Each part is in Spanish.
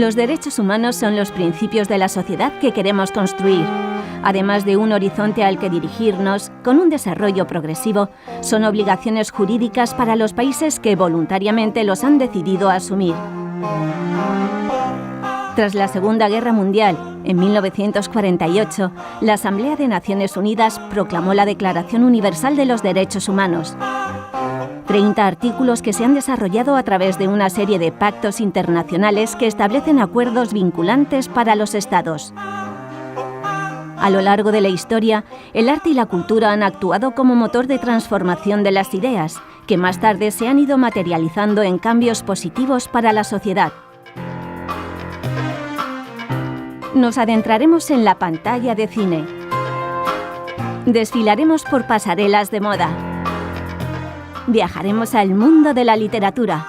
Los derechos humanos son los principios de la sociedad que queremos construir. Además de un horizonte al que dirigirnos, con un desarrollo progresivo, son obligaciones jurídicas para los países que voluntariamente los han decidido asumir. Tras la Segunda Guerra Mundial, en 1948, la Asamblea de Naciones Unidas proclamó la Declaración Universal de los Derechos Humanos. 30 artículos que se han desarrollado a través de una serie de pactos internacionales que establecen acuerdos vinculantes para los Estados. A lo largo de la historia, el arte y la cultura han actuado como motor de transformación de las ideas, que más tarde se han ido materializando en cambios positivos para la sociedad. Nos adentraremos en la pantalla de cine. Desfilaremos por pasarelas de moda. Viajaremos al mundo de la literatura.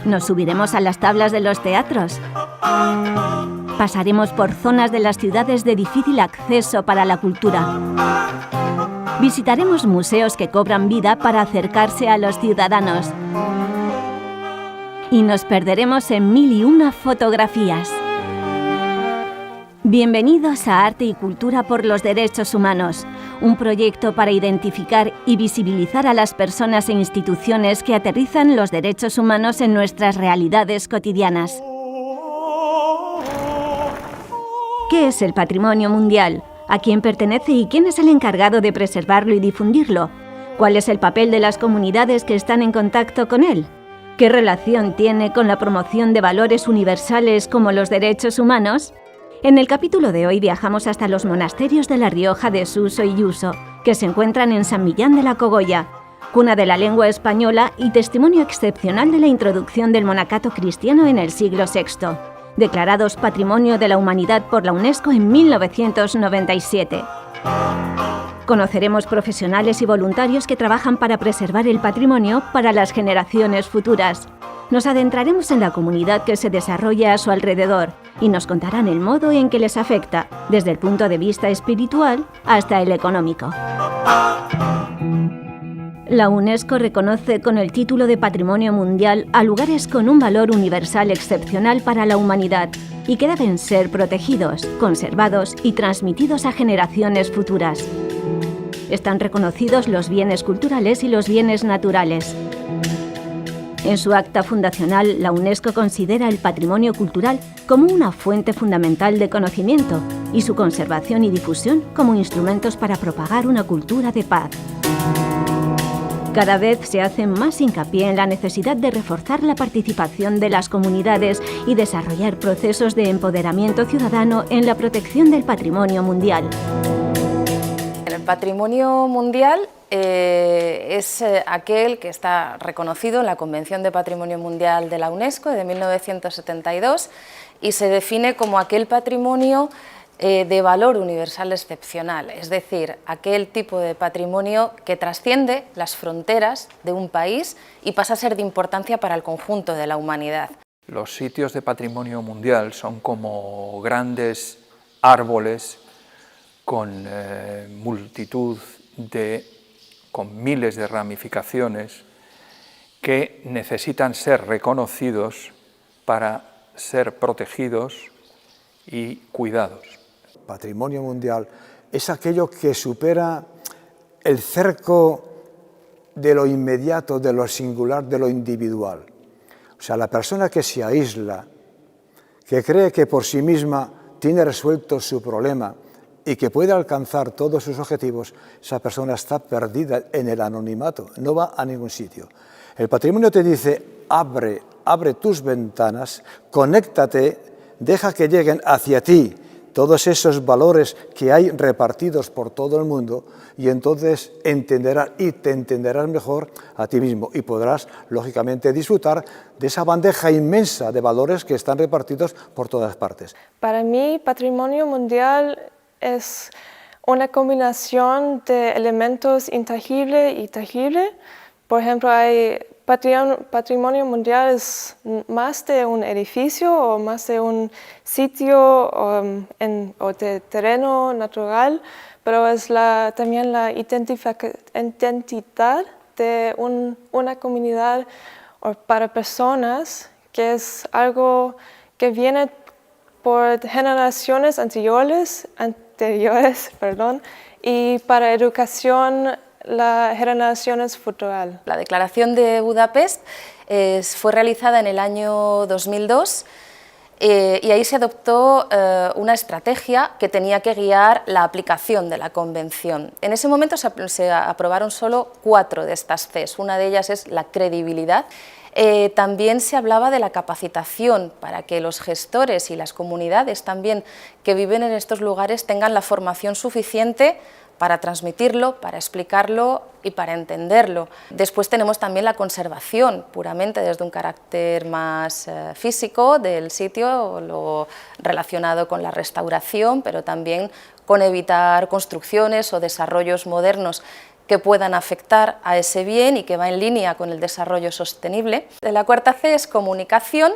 Nos subiremos a las tablas de los teatros. Pasaremos por zonas de las ciudades de difícil acceso para la cultura. Visitaremos museos que cobran vida para acercarse a los ciudadanos. Y nos perderemos en 1001 fotografías. Bienvenidos a Arte y Cultura por los Derechos Humanos, un proyecto para identificar y visibilizar a las personas e instituciones que aterrizan los derechos humanos en nuestras realidades cotidianas. ¿Qué es el patrimonio mundial? ¿A quién pertenece y quién es el encargado de preservarlo y difundirlo? ¿Cuál es el papel de las comunidades que están en contacto con él? ¿Qué relación tiene con la promoción de valores universales como los derechos humanos? En el capítulo de hoy viajamos hasta los monasterios de La Rioja de Suso y Yuso, que se encuentran en San Millán de la Cogolla, cuna de la lengua española y testimonio excepcional de la introducción del monacato cristiano en el siglo VI, declarados Patrimonio de la Humanidad por la UNESCO en 1997. Conoceremos profesionales y voluntarios que trabajan para preservar el patrimonio para las generaciones futuras. Nos adentraremos en la comunidad que se desarrolla a su alrededor y nos contarán el modo en que les afecta, desde el punto de vista espiritual hasta el económico. La UNESCO reconoce con el título de Patrimonio Mundial a lugares con un valor universal excepcional para la humanidad y que deben ser protegidos, conservados y transmitidos a generaciones futuras. Están reconocidos los bienes culturales y los bienes naturales. En su acta fundacional, la UNESCO considera el patrimonio cultural como una fuente fundamental de conocimiento y su conservación y difusión como instrumentos para propagar una cultura de paz. Cada vez se hace más hincapié en la necesidad de reforzar la participación de las comunidades y desarrollar procesos de empoderamiento ciudadano en la protección del patrimonio mundial. El patrimonio mundial es aquel que está reconocido en la Convención de Patrimonio Mundial de la UNESCO de 1972 y se define como aquel patrimonio de valor universal excepcional, es decir, aquel tipo de patrimonio que trasciende las fronteras de un país y pasa a ser de importancia para el conjunto de la humanidad. Los sitios de patrimonio mundial son como grandes árboles con con miles de ramificaciones que necesitan ser reconocidos para ser protegidos y cuidados. Patrimonio mundial es aquello que supera el cerco de lo inmediato, de lo singular, de lo individual. O sea, la persona que se aísla, que cree que por sí misma tiene resuelto su problema y que puede alcanzar todos sus objetivos, esa persona está perdida en el anonimato, no va a ningún sitio. El patrimonio te dice, abre tus ventanas, conéctate, deja que lleguen hacia ti todos esos valores que hay repartidos por todo el mundo y entonces te entenderás mejor a ti mismo y podrás, lógicamente, disfrutar de esa bandeja inmensa de valores que están repartidos por todas partes. Para mí, patrimonio mundial es una combinación de elementos intangible y tangible. Por ejemplo, patrimonio mundial es más de un edificio o más de un sitio o de terreno natural, pero es también la identidad de una comunidad o para personas, que es algo que viene por generaciones anteriores, y para educación las generaciones futuras. La Declaración de Budapest fue realizada en el año 2002 y ahí se adoptó una estrategia que tenía que guiar la aplicación de la Convención. En ese momento se aprobaron solo 4 de estas Cs, una de ellas es la credibilidad. También se hablaba de la capacitación para que los gestores y las comunidades también que viven en estos lugares tengan la formación suficiente para transmitirlo, para explicarlo y para entenderlo. Después tenemos también la conservación, puramente desde un carácter más físico del sitio, lo relacionado con la restauración, pero también con evitar construcciones o desarrollos modernos que puedan afectar a ese bien y que va en línea con el desarrollo sostenible. La cuarta C es comunicación.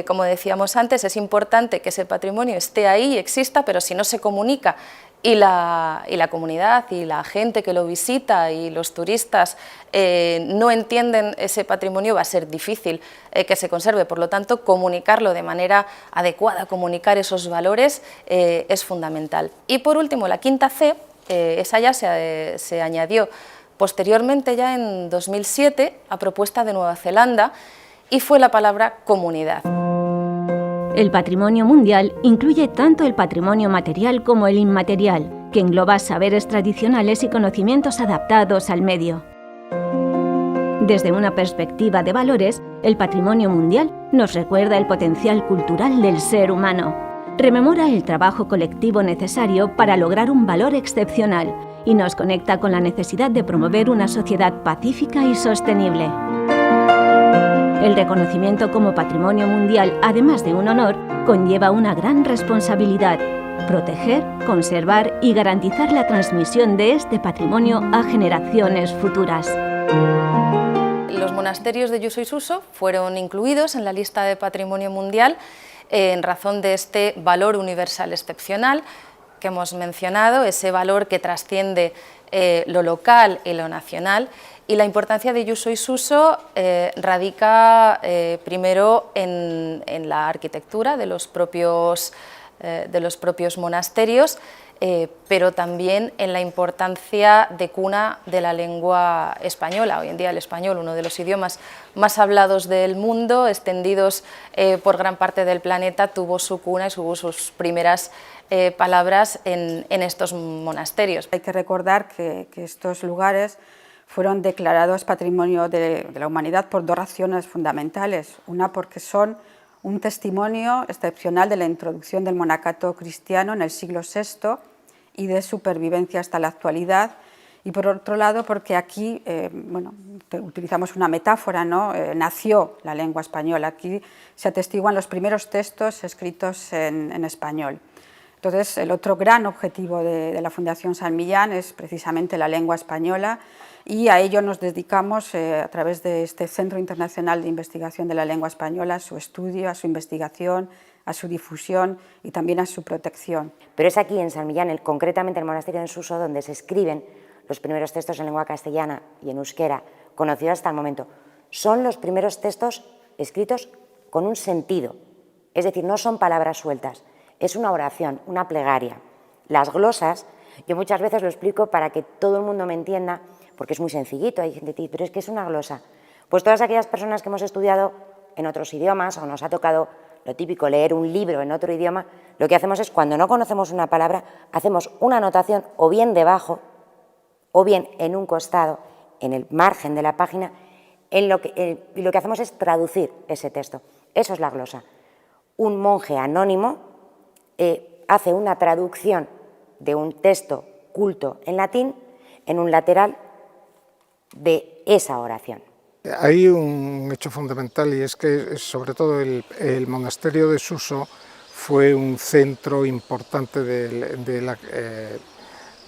Como decíamos antes, es importante que ese patrimonio esté ahí y exista, pero si no se comunica y la comunidad y la gente que lo visita y los turistas no entienden ese patrimonio, va a ser difícil que se conserve. Por lo tanto, comunicarlo de manera adecuada, comunicar esos valores es fundamental. Y por último, la quinta C, esa ya se añadió posteriormente, ya en 2007, a propuesta de Nueva Zelanda, y fue la palabra comunidad. El patrimonio mundial incluye tanto el patrimonio material como el inmaterial, que engloba saberes tradicionales y conocimientos adaptados al medio. Desde una perspectiva de valores, el patrimonio mundial nos recuerda el potencial cultural del ser humano, rememora el trabajo colectivo necesario para lograr un valor excepcional y nos conecta con la necesidad de promover una sociedad pacífica y sostenible. El reconocimiento como patrimonio mundial, además de un honor, conlleva una gran responsabilidad: proteger, conservar y garantizar la transmisión de este patrimonio a generaciones futuras. Los monasterios de Yuso y Suso fueron incluidos en la lista de patrimonio mundial en razón de este valor universal excepcional que hemos mencionado, ese valor que trasciende lo local y lo nacional. Y la importancia de Yuso y Suso radica primero en la arquitectura de los propios monasterios, pero también en la importancia de cuna de la lengua española. Hoy en día el español, uno de los idiomas más hablados del mundo, extendidos por gran parte del planeta, tuvo su cuna y tuvo sus primeras palabras en estos monasterios. Hay que recordar que estos lugares fueron declarados Patrimonio de la Humanidad por 2 razones fundamentales. Una, porque son un testimonio excepcional de la introducción del monacato cristiano en el siglo VI y de su pervivencia hasta la actualidad. Y por otro lado, porque aquí utilizamos una metáfora, ¿no? Nació la lengua española. Aquí se atestiguan los primeros textos escritos en español. Entonces, el otro gran objetivo de la Fundación San Millán es precisamente la lengua española, y a ello nos dedicamos a través de este Centro Internacional de Investigación de la Lengua Española, a su estudio, a su investigación, a su difusión y también a su protección. Pero es aquí en San Millán, concretamente en el monasterio de Suso, donde se escriben los primeros textos en lengua castellana y en euskera, conocidos hasta el momento. Son los primeros textos escritos con un sentido, es decir, no son palabras sueltas, es una oración, una plegaria. Las glosas, yo muchas veces lo explico para que todo el mundo me entienda, porque es muy sencillito. Hay gente que dice, pero es que es una glosa. Pues todas aquellas personas que hemos estudiado en otros idiomas o nos ha tocado lo típico, leer un libro en otro idioma, lo que hacemos es, cuando no conocemos una palabra, hacemos una anotación o bien debajo o bien en un costado, en el margen de la página, y lo que hacemos es traducir ese texto. Eso es la glosa. Un monje anónimo hace una traducción de un texto culto en latín en un lateral de esa oración. Hay un hecho fundamental, y es que sobre todo el monasterio de Suso fue un centro importante de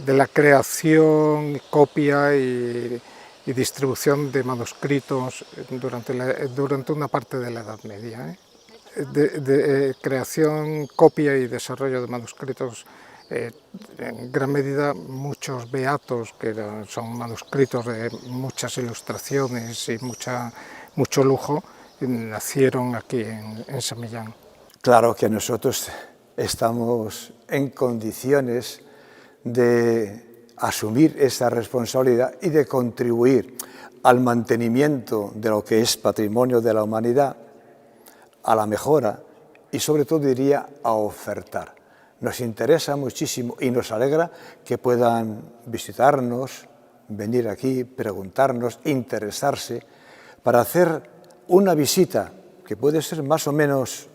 la creación, copia y distribución de manuscritos durante una parte de la Edad Media. De creación, copia y desarrollo de manuscritos, en gran medida muchos beatos, que son manuscritos de muchas ilustraciones y mucho lujo, nacieron aquí en San Millán. Claro que nosotros estamos en condiciones de asumir esa responsabilidad y de contribuir al mantenimiento de lo que es patrimonio de la humanidad, a la mejora y sobre todo diría a ofertar. Nos interesa muchísimo y nos alegra que puedan visitarnos, venir aquí, preguntarnos, interesarse, para hacer una visita que puede ser más o menos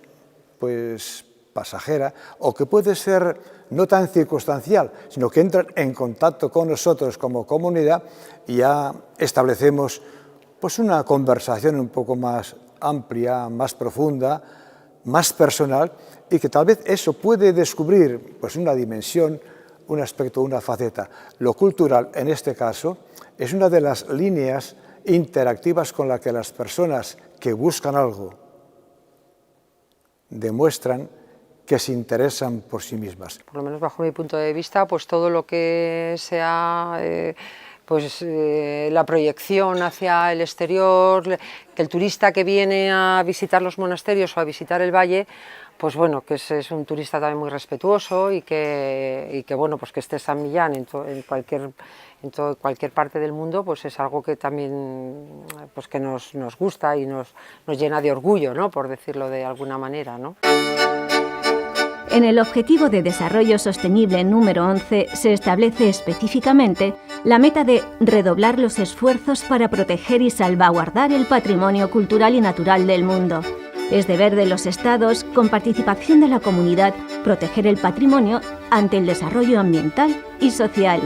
pues, pasajera o que puede ser no tan circunstancial, sino que entran en contacto con nosotros como comunidad y ya establecemos pues, una conversación un poco más amplia, más profunda, más personal y que tal vez eso puede descubrir pues, una dimensión, un aspecto, una faceta. Lo cultural, en este caso, es una de las líneas interactivas con la que las personas que buscan algo demuestran que se interesan por sí mismas. Por lo menos bajo mi punto de vista, pues todo lo que sea la proyección hacia el exterior, que el turista que viene a visitar los monasterios o a visitar el valle, pues bueno, que es un turista también muy respetuoso y que bueno, pues que esté San Millán en cualquier parte del mundo, pues es algo que también pues que nos gusta y nos llena de orgullo, ¿no? Por decirlo de alguna manera, ¿no? En el Objetivo de Desarrollo Sostenible número 11 se establece específicamente la meta de redoblar los esfuerzos para proteger y salvaguardar el patrimonio cultural y natural del mundo. Es deber de los Estados, con participación de la comunidad, proteger el patrimonio ante el desarrollo ambiental y social.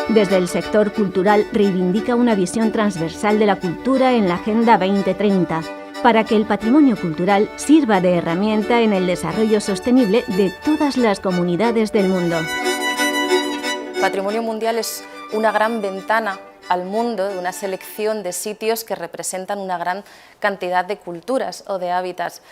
Desde el sector cultural reivindica una visión transversal de la cultura en la Agenda 2030, para que el patrimonio cultural sirva de herramienta en el desarrollo sostenible de todas las comunidades del mundo. El patrimonio mundial es una gran ventana al mundo de una selección de sitios que representan una gran cantidad de culturas o de hábitats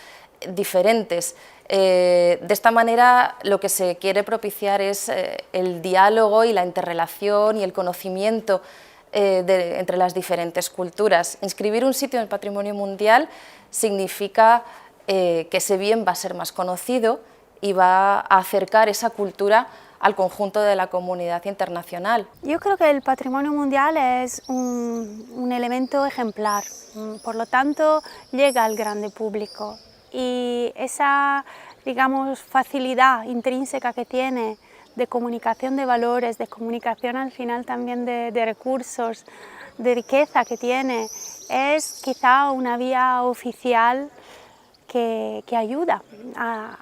diferentes. De esta manera lo que se quiere propiciar es el diálogo y la interrelación y el conocimiento entre las diferentes culturas. Inscribir un sitio en el patrimonio mundial significa que ese bien va a ser más conocido y va a acercar esa cultura al conjunto de la comunidad internacional. Yo creo que el patrimonio mundial es un elemento ejemplar, por lo tanto llega al grande público y esa, digamos, facilidad intrínseca que tiene de comunicación de valores, de comunicación al final también de recursos, de riqueza que tiene, es quizá una vía oficial que ayuda a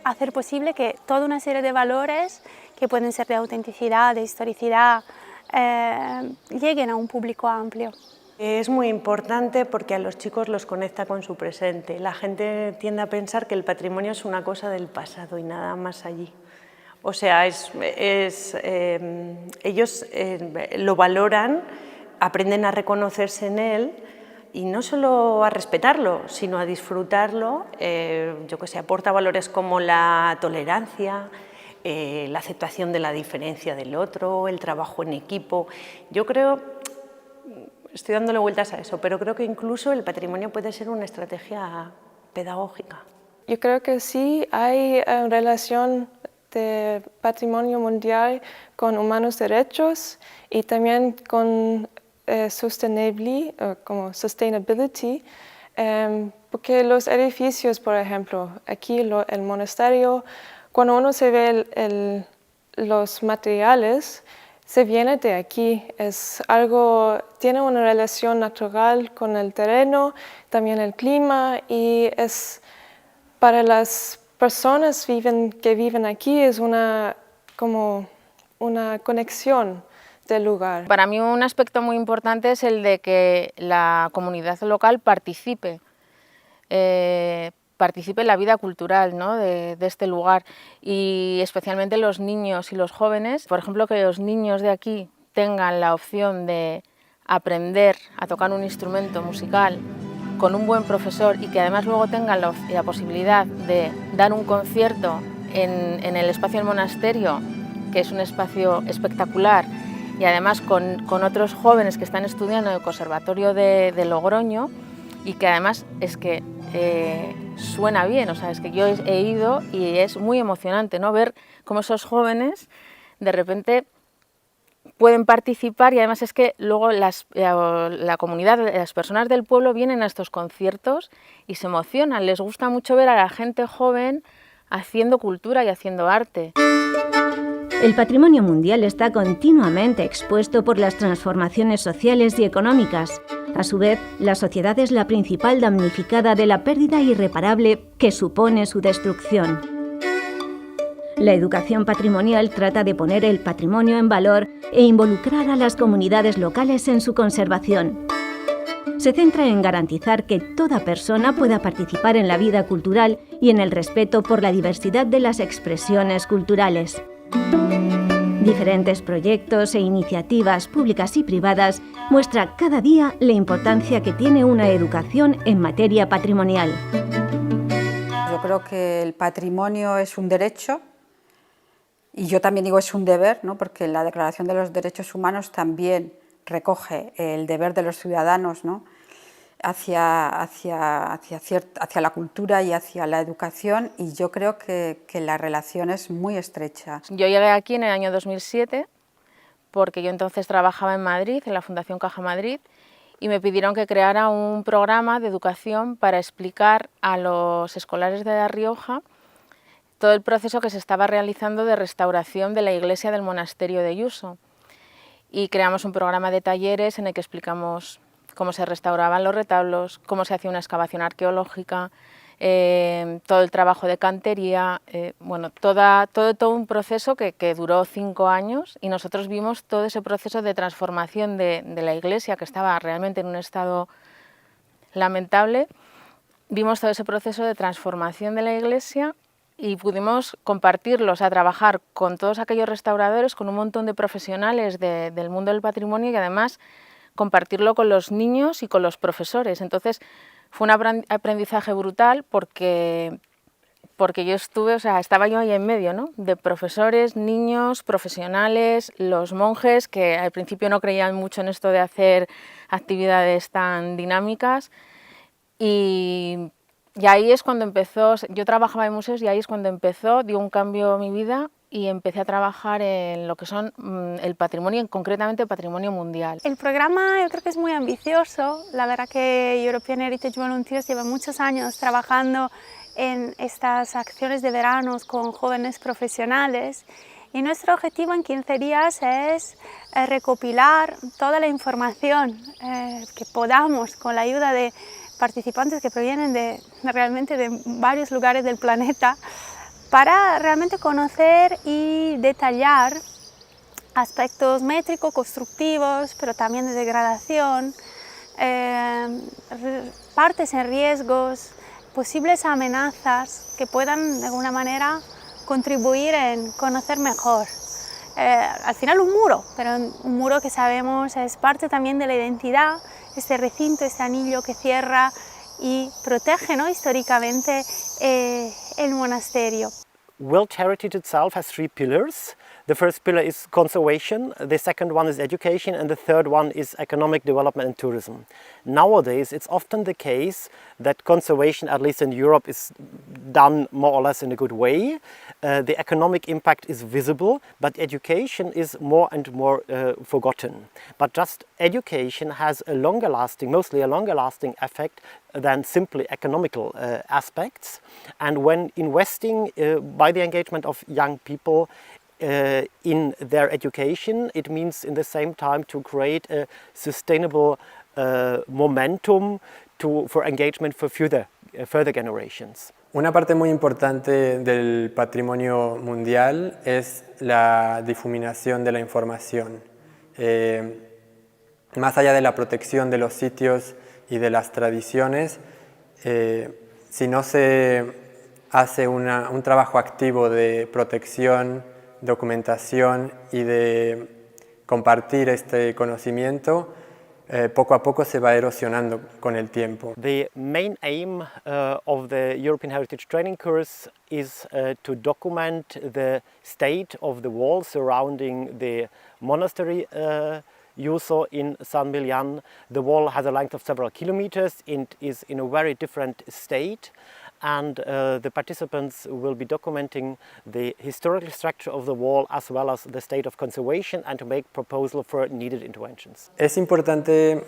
hacer posible que toda una serie de valores que pueden ser de autenticidad, de historicidad, lleguen a un público amplio. Es muy importante porque a los chicos los conecta con su presente. La gente tiende a pensar que el patrimonio es una cosa del pasado y nada más allí. O sea, ellos lo valoran, aprenden a reconocerse en él y no solo a respetarlo, sino a disfrutarlo. Yo que sé, aporta valores como la tolerancia, la aceptación de la diferencia del otro, el trabajo en equipo. Yo creo, estoy dándole vueltas a eso, pero creo que incluso el patrimonio puede ser una estrategia pedagógica. Yo creo que sí hay relación de patrimonio mundial con humanos derechos y también con sustainability, porque los edificios, por ejemplo, aquí el monasterio, cuando uno se ve los materiales, se viene de aquí, es algo, tiene una relación natural con el terreno, también el clima, y es para las personas que viven aquí es como una conexión del lugar. Para mí un aspecto muy importante es el de que la comunidad local participe en la vida cultural, ¿no? de este lugar, y especialmente los niños y los jóvenes. Por ejemplo, que los niños de aquí tengan la opción de aprender a tocar un instrumento musical con un buen profesor y que además luego tengan la posibilidad de dar un concierto en el espacio del monasterio, que es un espacio espectacular, y además con otros jóvenes que están estudiando en el Conservatorio de Logroño, y que además es que suena bien, o sea, es que yo he ido y es muy emocionante, ¿no? Ver cómo esos jóvenes de repente pueden participar y además es que luego la comunidad, las personas del pueblo vienen a estos conciertos y se emocionan, les gusta mucho ver a la gente joven haciendo cultura y haciendo arte. El patrimonio mundial está continuamente expuesto por las transformaciones sociales y económicas. A su vez, la sociedad es la principal damnificada de la pérdida irreparable que supone su destrucción. La educación patrimonial trata de poner el patrimonio en valor e involucrar a las comunidades locales en su conservación. Se centra en garantizar que toda persona pueda participar en la vida cultural y en el respeto por la diversidad de las expresiones culturales. Diferentes proyectos e iniciativas públicas y privadas muestran cada día la importancia que tiene una educación en materia patrimonial. Yo creo que el patrimonio es un derecho y yo también digo es un deber, ¿no? Porque la Declaración de los Derechos Humanos también recoge el deber de los ciudadanos, ¿no? hacia la cultura y hacia la educación, y yo creo que la relación es muy estrecha. Yo llegué aquí en el año 2007 porque yo entonces trabajaba en Madrid, en la Fundación Caja Madrid, y me pidieron que creara un programa de educación para explicar a los escolares de La Rioja todo el proceso que se estaba realizando de restauración de la iglesia del monasterio de Yuso. Y creamos un programa de talleres en el que explicamos cómo se restauraban los retablos, cómo se hacía una excavación arqueológica, todo el trabajo de cantería, bueno, todo un proceso que duró 5 años, y nosotros vimos todo ese proceso de transformación de la iglesia, que estaba realmente en un estado lamentable. Vimos todo ese proceso de transformación de la iglesia y pudimos compartirlo, o sea, trabajar con todos aquellos restauradores, con un montón de profesionales del mundo del patrimonio, y además compartirlo con los niños y con los profesores. Entonces fue un aprendizaje brutal porque yo estuve, o sea, estaba yo ahí en medio, ¿no? De profesores, niños, profesionales, los monjes, que al principio no creían mucho en esto de hacer actividades tan dinámicas, y ahí es cuando empezó. Yo trabajaba en museos y ahí es cuando dio un cambio en mi vida, y empecé a trabajar en lo que son el patrimonio, concretamente el patrimonio mundial. El programa yo creo que es muy ambicioso. La verdad que European Heritage Volunteers lleva muchos años trabajando en estas acciones de veranos con jóvenes profesionales, y nuestro objetivo en 15 días es recopilar toda la información que podamos, con la ayuda de participantes que provienen realmente de varios lugares del planeta, para realmente conocer y detallar aspectos métrico-constructivos, pero también de degradación, partes en riesgos, posibles amenazas que puedan de alguna manera contribuir en conocer mejor. Al final un muro, pero un muro que sabemos es parte también de la identidad, este recinto, este anillo que cierra y protege, ¿no?, históricamente el monasterio. World Heritage itself has 3 pillars. The first pillar is conservation, the second one is education, and the third one is economic development and tourism. Nowadays, it's often the case that conservation, at least in Europe, is done more or less in a good way. The economic impact is visible, but education is more and more forgotten. But just education has a longer lasting, mostly a longer lasting effect than simply economical aspects. And when investing by the engagement of young people in their education, it means in the same time to create a sustainable momentum for engagement for further generations. Una parte muy importante del patrimonio mundial es la difuminación de la información. Más allá de la protección de los sitios y de las tradiciones, si no se hace un trabajo activo de protección, documentación y de compartir este conocimiento, poco a poco se va erosionando con el tiempo. The main aim of the European Heritage Training course is to document the state of the walls surrounding the monastery Yuso in San Millán. The wall has a length of several kilometers and is in a very different state. And the participants will be documenting the historical structure of the wall as well as the state of conservation and to make proposals for needed interventions. Es importante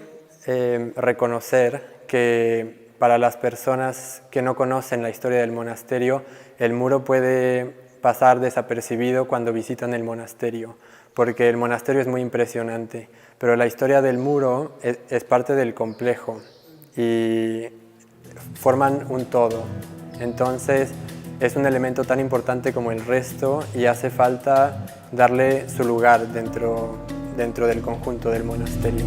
reconocer que para las personas que no conocen la historia del monasterio, el muro puede pasar desapercibido cuando visitan el monasterio, porque el monasterio es muy impresionante, pero la historia del muro es parte del complejo y forman un todo. Entonces es un elemento tan importante como el resto y hace falta darle su lugar dentro del conjunto del monasterio.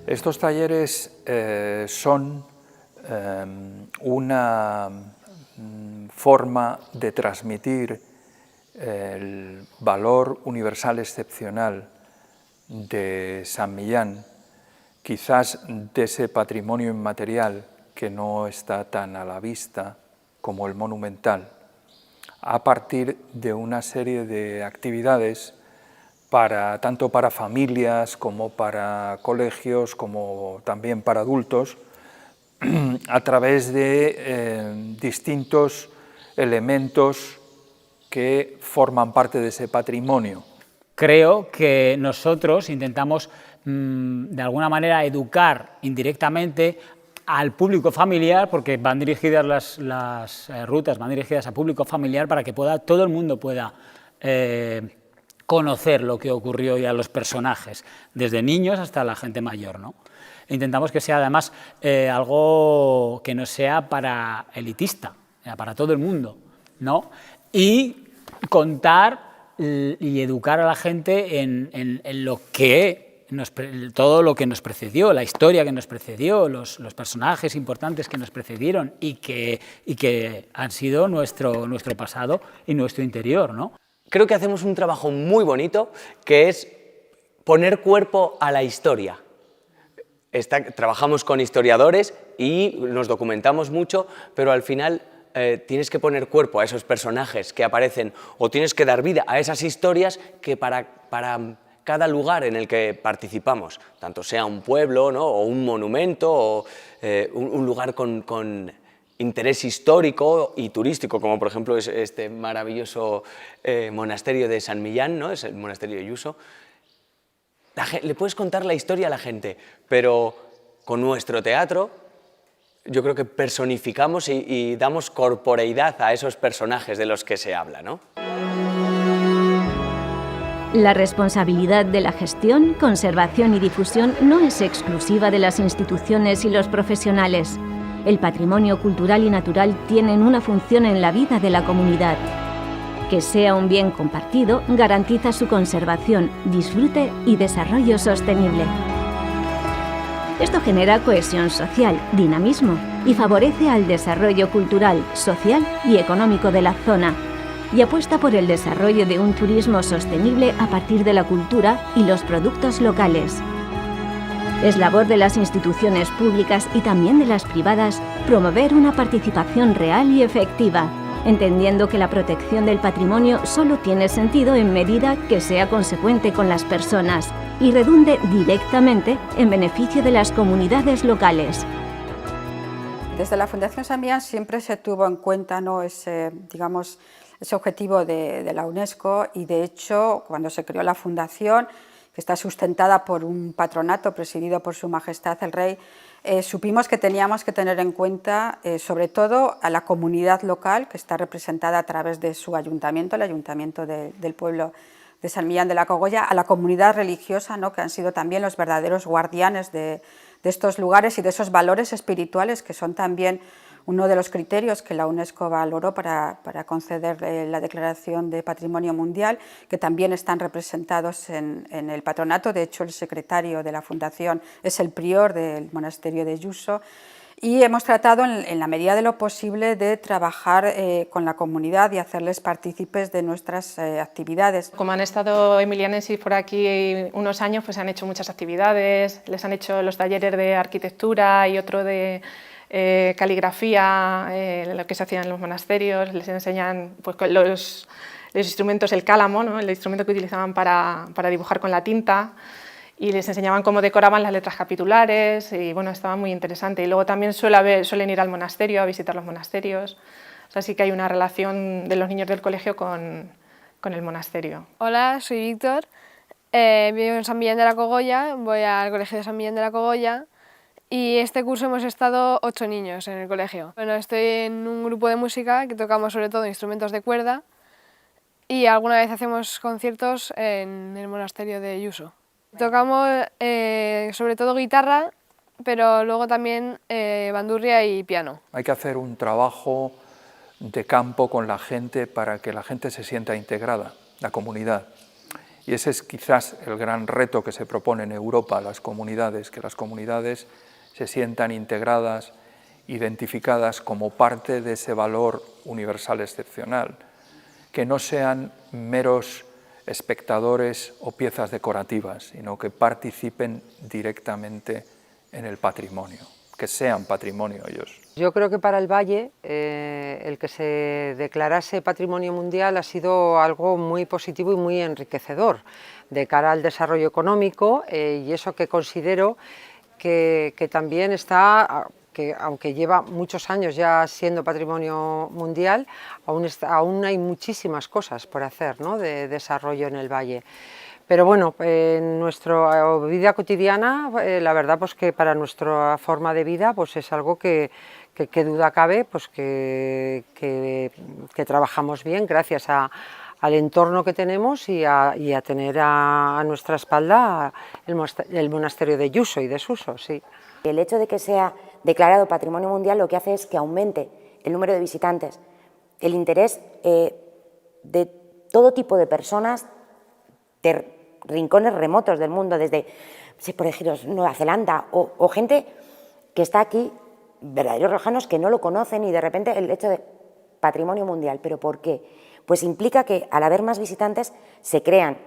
Estos talleres son una forma de transmitir el valor universal excepcional de San Millán, quizás de ese patrimonio inmaterial que no está tan a la vista como el monumental, a partir de una serie de actividades tanto para familias como para colegios, como también para adultos, a través de distintos elementos que forman parte de ese patrimonio. Creo que nosotros intentamos de alguna manera educar indirectamente al público familiar, porque van dirigidas las rutas, van dirigidas al público familiar para que todo el mundo pueda conocer lo que ocurrió y a los personajes, desde niños hasta la gente mayor, ¿no? Intentamos que sea además algo que no sea para elitista, para todo el mundo, ¿no? Y contar y educar a la gente en lo que todo lo que nos precedió, la historia que nos precedió, los personajes importantes que nos precedieron y que han sido nuestro pasado y nuestro interior, ¿no? Creo que hacemos un trabajo muy bonito, que es poner cuerpo a la historia. Trabajamos con historiadores y nos documentamos mucho, pero al final tienes que poner cuerpo a esos personajes que aparecen o tienes que dar vida a esas historias que para cada lugar en el que participamos, tanto sea un pueblo, ¿no?, o un monumento o un lugar con interés histórico y turístico, como por ejemplo es este maravilloso monasterio de San Millán, ¿no?, es el monasterio de Yuso. Le puedes contar la historia a la gente, pero con nuestro teatro yo creo que personificamos y damos corporeidad a esos personajes de los que se habla, ¿no? La responsabilidad de la gestión, conservación y difusión no es exclusiva de las instituciones y los profesionales. El patrimonio cultural y natural tienen una función en la vida de la comunidad. Que sea un bien compartido garantiza su conservación, disfrute y desarrollo sostenible. Esto genera cohesión social, dinamismo y favorece al desarrollo cultural, social y económico de la zona, y apuesta por el desarrollo de un turismo sostenible a partir de la cultura y los productos locales. Es labor de las instituciones públicas y también de las privadas promover una participación real y efectiva, entendiendo que la protección del patrimonio solo tiene sentido en medida que sea consecuente con las personas y redunde directamente en beneficio de las comunidades locales. Desde la Fundación San Millán siempre se tuvo en cuenta, ¿no?, ese objetivo de la UNESCO, y de hecho cuando se creó la Fundación, que está sustentada por un patronato presidido por Su Majestad el Rey, supimos que teníamos que tener en cuenta sobre todo a la comunidad local, que está representada a través de su ayuntamiento, el ayuntamiento del pueblo de San Millán de la Cogolla, a la comunidad religiosa, ¿no?, que han sido también los verdaderos guardianes de estos lugares y de esos valores espirituales que son también uno de los criterios que la UNESCO valoró para conceder la declaración de Patrimonio Mundial, que también están representados en el patronato. De hecho, el secretario de la Fundación es el prior del monasterio de Yuso, y hemos tratado en la medida de lo posible de trabajar con la comunidad y hacerles partícipes de nuestras actividades. Como han estado emilianenses por aquí unos años, pues han hecho muchas actividades, les han hecho los talleres de arquitectura y otro de caligrafía, lo que se hacía en los monasterios, les enseñan pues, los instrumentos, el cálamo, ¿no? El instrumento que utilizaban para dibujar con la tinta, y les enseñaban cómo decoraban las letras capitulares, y bueno, estaba muy interesante. Y luego también suelen ir al monasterio, a visitar los monasterios, o sea, sí que hay una relación de los niños del colegio con el monasterio. Hola, soy Víctor, vivo en San Millán de la Cogolla, voy al colegio de San Millán de la Cogolla, y este curso hemos estado 8 niños en el colegio. Bueno, estoy en un grupo de música que tocamos sobre todo instrumentos de cuerda, y alguna vez hacemos conciertos en el monasterio de Yuso. Tocamos sobre todo guitarra, pero luego también bandurria y piano. Hay que hacer un trabajo de campo con la gente para que la gente se sienta integrada, la comunidad. Y ese es quizás el gran reto que se propone en Europa a las comunidades, que las comunidades se sientan integradas, identificadas como parte de ese valor universal excepcional, que no sean meros espectadores o piezas decorativas, sino que participen directamente en el patrimonio, que sean patrimonio ellos. Yo creo que para el Valle el que se declarase Patrimonio Mundial ha sido algo muy positivo y muy enriquecedor de cara al desarrollo económico, y eso que considero que también está, que aunque lleva muchos años ya siendo Patrimonio Mundial, aún hay muchísimas cosas por hacer, ¿no?, de desarrollo en el Valle. Pero bueno, en nuestra vida cotidiana, la verdad pues que para nuestra forma de vida pues es algo que duda cabe, pues que trabajamos bien gracias al entorno que tenemos y a tener a nuestra espalda el monasterio de Yuso y de Suso, sí. El hecho de que sea declarado Patrimonio Mundial lo que hace es que aumente el número de visitantes, el interés de todo tipo de personas, de rincones remotos del mundo, desde, por ejemplo, Nueva Zelanda, o gente que está aquí, verdaderos riojanos que no lo conocen, y de repente el hecho de Patrimonio Mundial. ¿Pero por qué? Pues implica que al haber más visitantes se crean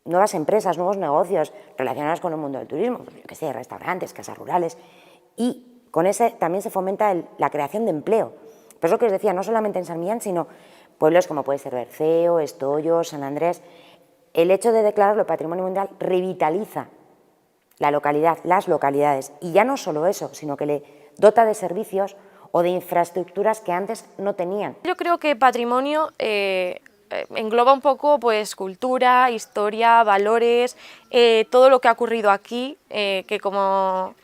nuevas empresas, nuevos negocios relacionados con el mundo del turismo, yo qué sé, restaurantes, casas rurales, y con ese también se fomenta la creación de empleo. Pero es lo que os decía, no solamente en San Millán, sino pueblos como puede ser Berceo, Estollo, San Andrés. El hecho de declararlo Patrimonio Mundial revitaliza la localidad, las localidades, y ya no solo eso, sino que le dota de servicios o de infraestructuras que antes no tenían. Yo creo que patrimonio engloba un poco pues cultura, historia, valores, todo lo que ha ocurrido aquí, que como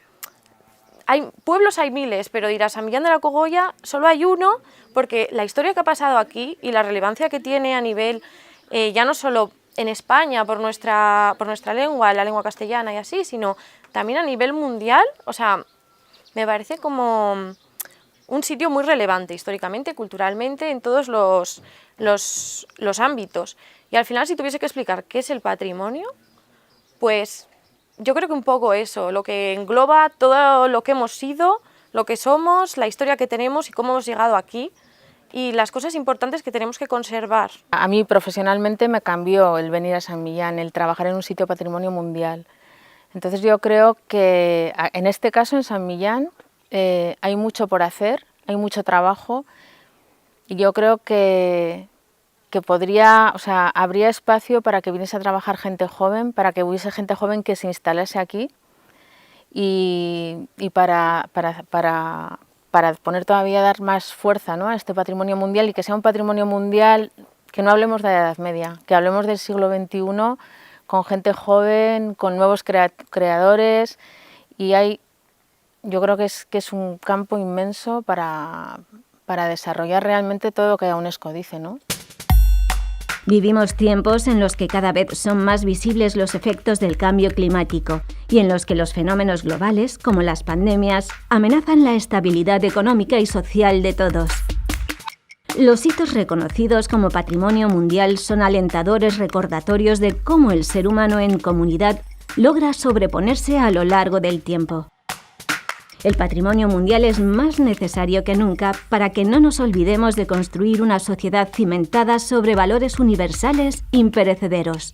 hay pueblos hay miles, pero dirás, San Millán de la Cogolla solo hay uno, porque la historia que ha pasado aquí y la relevancia que tiene a nivel ya no solo en España por nuestra lengua, la lengua castellana y así, sino también a nivel mundial, o sea, me parece como un sitio muy relevante históricamente, culturalmente, en todos los ámbitos. Y al final, si tuviese que explicar qué es el patrimonio, pues yo creo que un poco eso, lo que engloba todo lo que hemos sido, lo que somos, la historia que tenemos y cómo hemos llegado aquí, y las cosas importantes que tenemos que conservar. A mí profesionalmente me cambió el venir a San Millán, el trabajar en un sitio patrimonio mundial. Entonces yo creo que en este caso en San Millán hay mucho por hacer, hay mucho trabajo, y yo creo que podría, o sea, habría espacio para que viniese a trabajar gente joven, para que hubiese gente joven que se instalase aquí, y para poner todavía, dar más fuerza, ¿no?, a este patrimonio mundial, y que sea un patrimonio mundial, que no hablemos de la Edad Media, que hablemos del siglo XXI, con gente joven, con nuevos creadores, y yo creo que es un campo inmenso para desarrollar realmente todo lo que la UNESCO dice, ¿no? Vivimos tiempos en los que cada vez son más visibles los efectos del cambio climático y en los que los fenómenos globales, como las pandemias, amenazan la estabilidad económica y social de todos. Los hitos reconocidos como Patrimonio Mundial son alentadores recordatorios de cómo el ser humano en comunidad logra sobreponerse a lo largo del tiempo. El patrimonio mundial es más necesario que nunca para que no nos olvidemos de construir una sociedad cimentada sobre valores universales imperecederos.